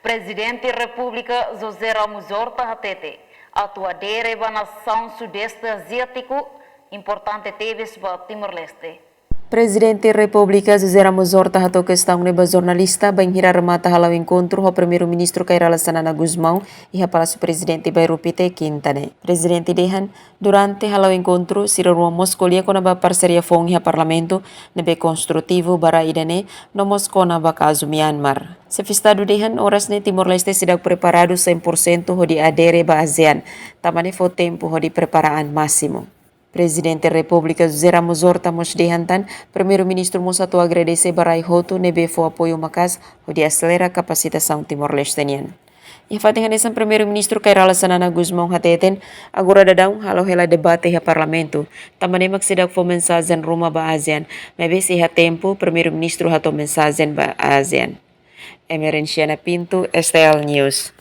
Presidente da República José Ramos Horta Hatete atuadere ba nação sudeste asiático importante teves ba Timor-Leste. Presidente da República José Ramos Horta hato questão neba jornalista bem remata halau encontro ho primeiro-ministro Kairala Sanana Guzmão e a Palácio Presidente Bairro Pite Quintane. Presidente dehan durante halau encontro sira rua Moscolia com a parceria fong e parlamento nebe construtivo bara idane no Moscou na caso Myanmar. Sefistado dehan oras ne Timor-Leste sidak preparado 100% ho di adere ba ASEAN. Tamane fo tempo ho di preparaan máximo. Presidente da República José Ramos Horta mos dehantan, primeiro-ministro mos atu agradece barai hotu nebe fo apoio makas ho di acelera kapasitação Timor-Lestenian. E fatihanesan primeiro-ministro Kairala Sanana Guzmão hateten, agora dadão halo hela debate ha parlamento. Tamane magsidak fo mensazen ruma ba ASEAN, mebe si ha tempo primeiro-ministro hato mensazen ba ASEAN. Emerenciana Pinto, STL News.